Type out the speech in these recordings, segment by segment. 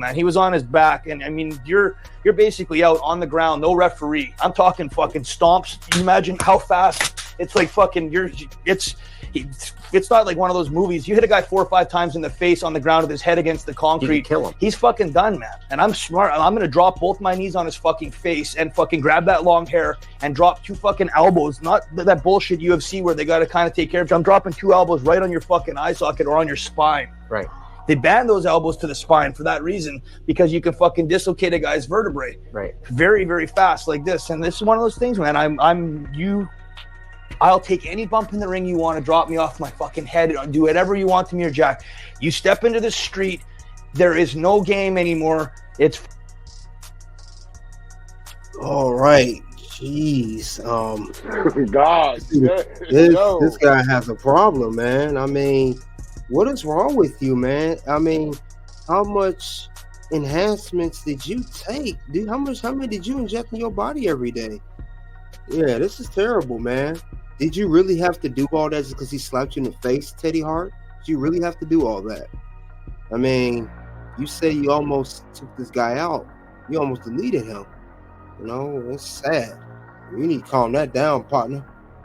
man. He was on his back, and I mean, you're basically out on the ground, no referee. I'm talking fucking stomps. You imagine how fast it's like fucking. It's not like one of those movies. You hit a guy 4 or 5 times in the face on the ground with his head against the concrete. You can kill him. He's fucking done, man. And I'm smart. I'm gonna drop both my knees on his fucking face and fucking grab that long hair and drop 2 fucking elbows. Not that bullshit UFC where they got to kind of take care of you. I'm dropping 2 elbows right on your fucking eye socket or on your spine. Right. They banned those elbows to the spine for that reason, because you can fucking dislocate a guy's vertebrae. Right. Very, very fast like this. And this is one of those things, man. I'll take any bump in the ring you want to drop me off my fucking head. Do whatever you want to me or Jack. You step into the street, there is no game anymore. It's all right. Jeez. God. This guy has a problem, man. I mean, what is wrong with you, man? I mean, how much enhancements did you take? How many did you inject in your body every day? Yeah, this is terrible, man. Did you really have to do all that just because he slapped you in the face, Teddy Hart? Did you really have to do all that? I mean, you say you almost took this guy out. You almost deleted him. You know, it's sad. You need to calm that down, partner.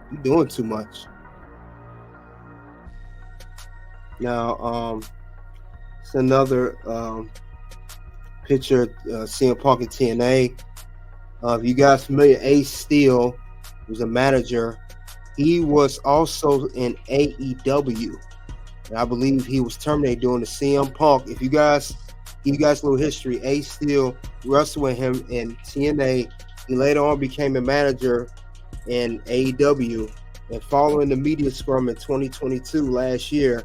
You're doing too much. Now, it's another picture CM Punk and TNA. If you guys familiar, Ace Steel was a manager. He was also in AEW. And I believe he was terminated during the CM Punk. If you guys give you guys a little history, Ace Steel wrestled with him in TNA. He later on became a manager in AEW. And following the media scrum in 2022 last year,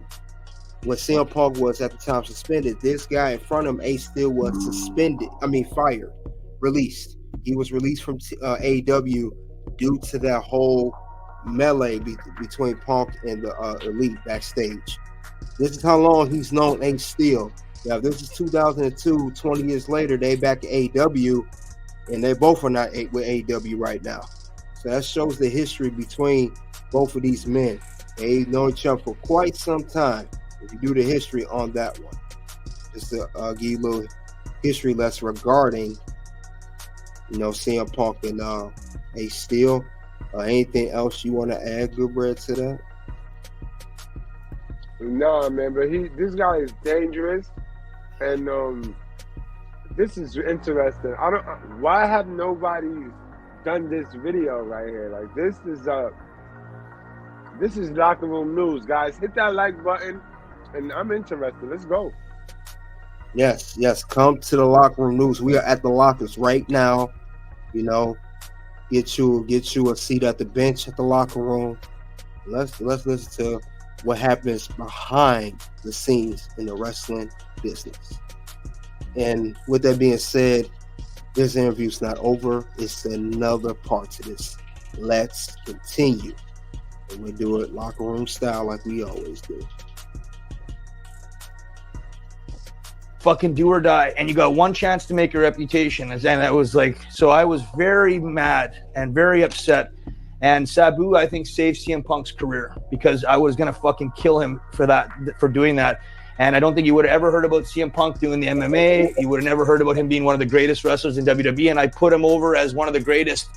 when CM Punk was at the time suspended, this guy in front of him, Ace Steel, was fired, released. He was released from AEW due to that whole melee between Punk and the Elite backstage. This is how long he's known Ace Steel. Now, this is 2002, 20 years later, they back at AEW, and they both are not with AEW right now. So that shows the history between both of these men. They've known each other for quite some time. If you do the history on that one, just to give you a little history lesson regarding, CM Punk and Ace Steel. Anything else you want to add, Goodbread, to that? No, man, but this guy is dangerous, and this is interesting. Why have nobody done this video right here? Like, this is locker room news, guys. Hit that like button, and I'm interested. Let's go. Yes. Come to the locker room news. We are at the lockers right now. Get you a seat at the bench at the locker room. Let's listen to what happens behind the scenes in the wrestling business. And with that being said, this interview's not over. It's another part to this. Let's continue. And we do it locker room style like we always do. fucking do or die, and you got one chance to make a reputation. And that was like, so I was very mad and very upset. And Sabu, I think, saved CM Punk's career, because I was gonna fucking kill him for doing that. And I don't think you would have ever heard about CM Punk doing the MMA. You would have never heard about him being one of the greatest wrestlers in WWE. And I put him over as one of the greatest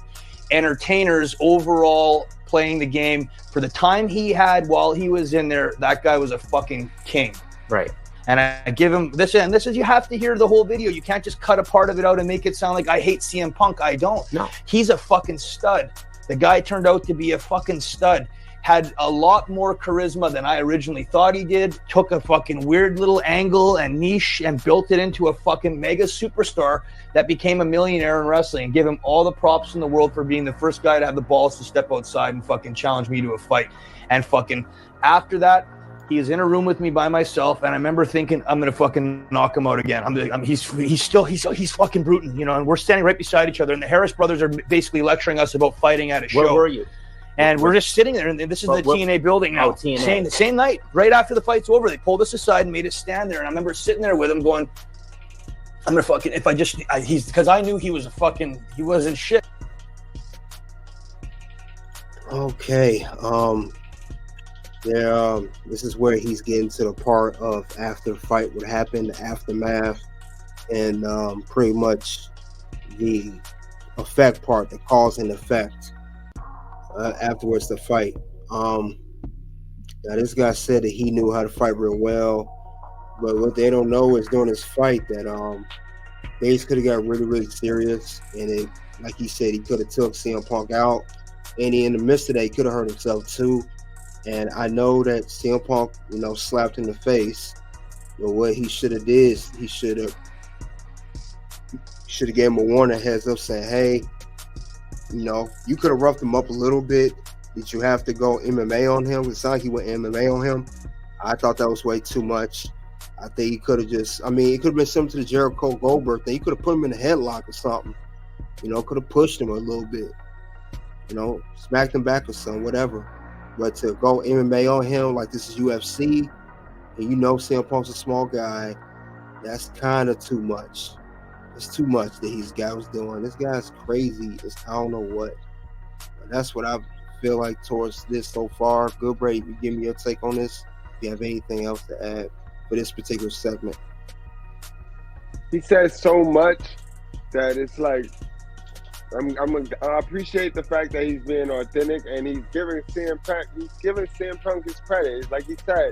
entertainers overall playing the game. For the time he had while he was in there, that guy was a fucking king. Right. And I give him this, and this is, you have to hear the whole video. You can't just cut a part of it out and make it sound like I hate CM Punk. I don't. No. He's a fucking stud. The guy turned out to be a fucking stud. Had a lot more charisma than I originally thought he did. Took a fucking weird little angle and niche and built it into a fucking mega superstar that became a millionaire in wrestling. And give him all the props in the world for being the first guy to have the balls to step outside and fucking challenge me to a fight. And fucking after that, he was in a room with me by myself, and I remember thinking, I'm gonna fucking knock him out again. He's fucking brutal, you know. And we're standing right beside each other, and the Harris brothers are basically lecturing us about fighting at a show. Where were you? And we're just sitting there, and this is the TNA building now. Oh, TNA. Same night, right after the fight's over, they pulled us aside and made us stand there. And I remember sitting there with him, going, "I'm gonna fucking he's because I knew he was he wasn't shit." Okay. This is where he's getting to the part of after the fight, what happened, the aftermath. and pretty much the effect part, the cause and effect afterwards the fight. Now this guy said that he knew how to fight real well, but what they don't know is during this fight that things could have got really, really serious, and it, like he said, he could have took CM Punk out, and in the midst of that, he could have hurt himself too. And I know that CM Punk, slapped in the face, but what he should have did is he should have gave him a warning, heads up, saying, hey, you could have roughed him up a little bit. Did you have to go MMA on him? It sounded like he went MMA on him. I thought that was way too much. I think he could have it could have been similar to the Jericho Goldberg thing. You could have put him in a headlock or something. Could have pushed him a little bit. Smacked him back or something, whatever. But to go MMA on him like this is UFC, and CM Punk's a small guy, that's kind of too much. It's too much that this guy was doing. This guy's crazy. I don't know what. But that's what I feel like towards this so far. Good, Brady, you give me your take on this. If you have anything else to add for this particular segment. He says so much that it's like I appreciate the fact that he's being authentic and he's giving CM Punk his credit. It's like he said,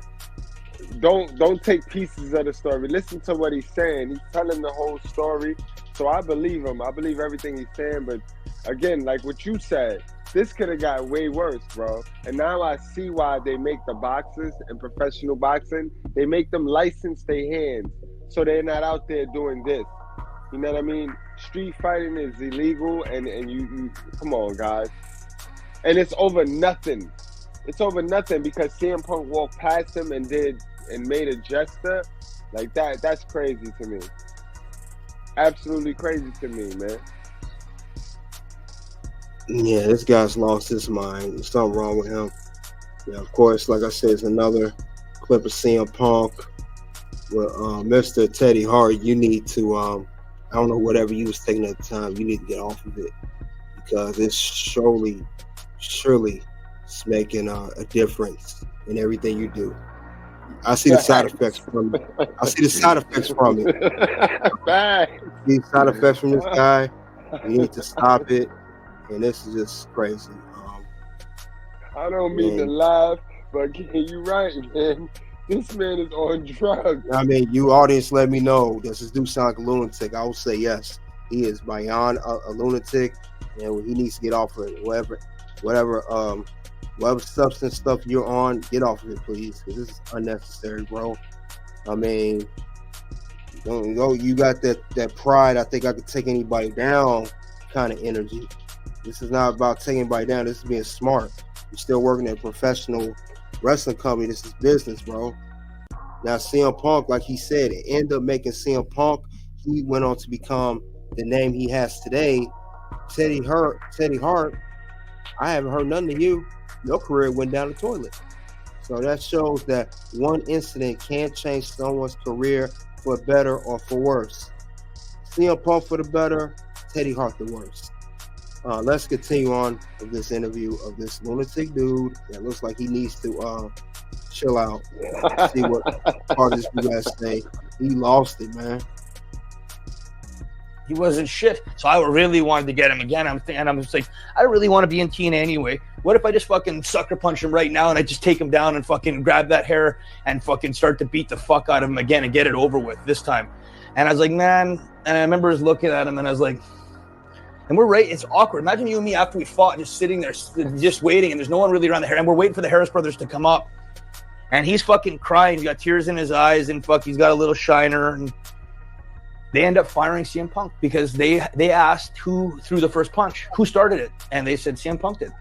don't take pieces of the story. Listen to what he's saying. He's telling the whole story. So I believe him. I believe everything he's saying. But again, like what you said, this could have got way worse, bro. And now I see why they make the boxers in professional boxing. They make them license their hands so they're not out there doing this. You know what I mean? Street fighting is illegal, and you come on, guys. And it's over nothing. It's over nothing because CM Punk walked past him and made a gesture like that. That's crazy to me. Absolutely crazy to me, man. Yeah, this guy's lost his mind. There's something wrong with him. Yeah, of course, like I said, it's another clip of CM Punk with Mr. Teddy Hart. You need to, I don't know, whatever you was taking at the time, you need to get off of it because it's surely it's making a difference in everything you do. I see the side effects from it. I see the side effects from it. See the side effects from this guy. You need to stop it. And this is just crazy. I don't mean to laugh, but you're right, man. This man is on drugs. I mean, you audience, let me know. Does this dude sound like a lunatic? I will say yes. He is beyond a lunatic, and he needs to get off of it. Whatever substance stuff you're on, get off of it, please, because this is unnecessary, bro. I mean, you got that pride. I think I could take anybody down kind of energy. This is not about taking anybody down. This is being smart. You're still working at a professional wrestling company. This is business, bro. Now, CM Punk, like he said, it ended up making CM Punk. He went on to become the name he has today. Teddy Hart, I haven't heard nothing of you. Your career went down the toilet. So that shows that one incident can change someone's career for better or for worse. CM Punk for the better, Teddy Hart the worse. Let's continue on with this interview of this lunatic dude that looks like he needs to chill out. See what part of this you guys say. He lost it, man. He wasn't shit. So I really wanted to get him again. I'm just like, I don't really want to be in TNA anyway. What if I just fucking sucker punch him right now and I just take him down and fucking grab that hair and fucking start to beat the fuck out of him again and get it over with this time? And I was like, man. And I remember just looking at him and I was like, and we're right. It's awkward. Imagine you and me after we fought, just sitting there, just waiting, and there's no one really around the hair, and we're waiting for the Harris brothers to come up, and he's fucking crying. He's got tears in his eyes, and he's got a little shiner, and they end up firing CM Punk because they asked who threw the first punch, who started it, and they said CM Punk did.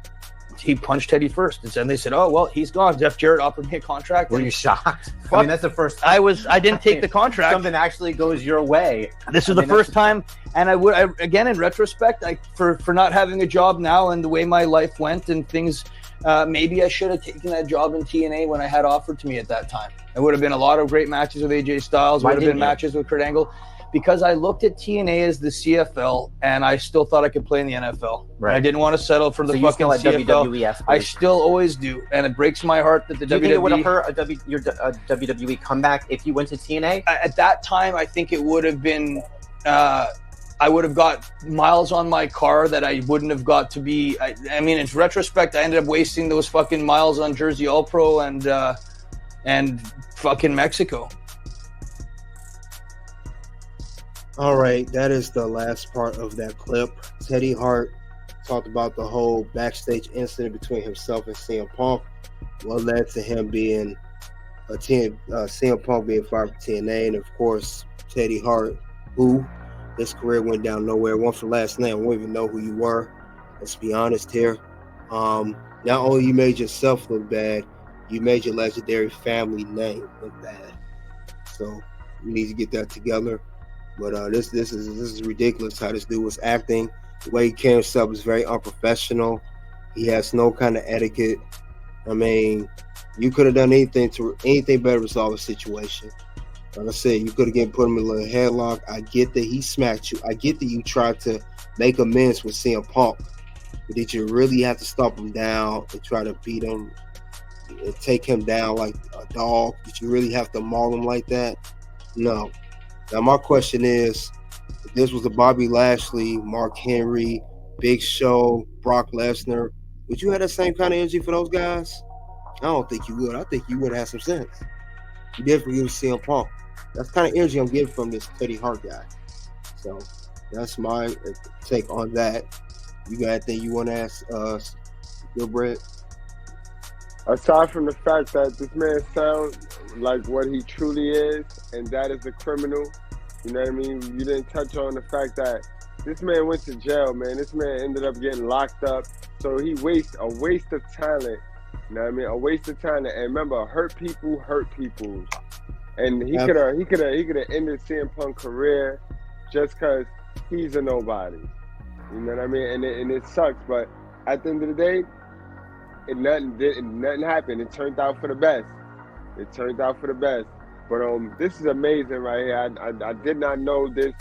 He punched Teddy first, and they said, "Oh well, he's gone." Jeff Jarrett offered me a contract. Were you shocked? Fuck. I mean, that's the first time. I didn't take the contract. Something actually goes your way. This is the first time, and I again in retrospect, for not having a job now and the way my life went and things, maybe I should have taken that job in TNA when I had offered to me at that time. It would have been a lot of great matches with AJ Styles. Would have been matches with Kurt Angle. because I looked at TNA as the CFL, and I still thought I could play in the NFL. Right. I didn't want to settle for the So you fucking still had CFL. WWE I aspirations. still always do, and it breaks my heart that the Do you WWE. think it would have hurt your WWE comeback if you went to TNA? At that time, I think it would have been. I would have got miles on my car that I wouldn't have got to be. I mean, in retrospect, I ended up wasting those fucking miles on Jersey All Pro and fucking Mexico. All right, that is the last part of that clip. Teddy Hart talked about the whole backstage incident between himself and CM Punk, what led to him being CM Punk being fired from TNA, and of course Teddy Hart, who his career went down nowhere. One for last name, I won't even know who you were. Let's be honest here. Not only you made yourself look bad, you made your legendary family name look bad. So we need to get that together. But this is ridiculous how this dude was acting. The way he carried himself was very unprofessional. He has no kind of etiquette. I mean, you could have done anything better to resolve a situation. Like I said, you could have put him in a little headlock. I get that he smacked you. I get that you tried to make amends with CM Punk. But did you really have to stomp him down and try to beat him and take him down like a dog? Did you really have to maul him like that? No. Now, my question is, if this was a Bobby Lashley, Mark Henry, Big Show, Brock Lesnar, would you have that same kind of energy for those guys? I don't think you would. I think you would have some sense. You definitely give CM Punk. That's the kind of energy I'm getting from this Teddy Hart guy. So that's my take on that. You got anything you want to ask Gilbert? Aside from the fact that this man sounds like what he truly is, and that is a criminal, you know what I mean? You didn't touch on the fact that this man went to jail, man. This man ended up getting locked up. So he a waste of talent. You know what I mean? A waste of talent. And remember, hurt people hurt people. And he could have ended CM Punk's career just because he's a nobody. You know what I mean? And it sucks, but at the end of the day, nothing happened. It turned out for the best. But this is amazing right here. I did not know this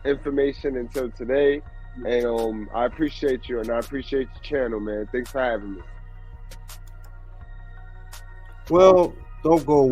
information until today, and I appreciate you, and I appreciate your channel, man. Thanks for having me. Well, don't go away.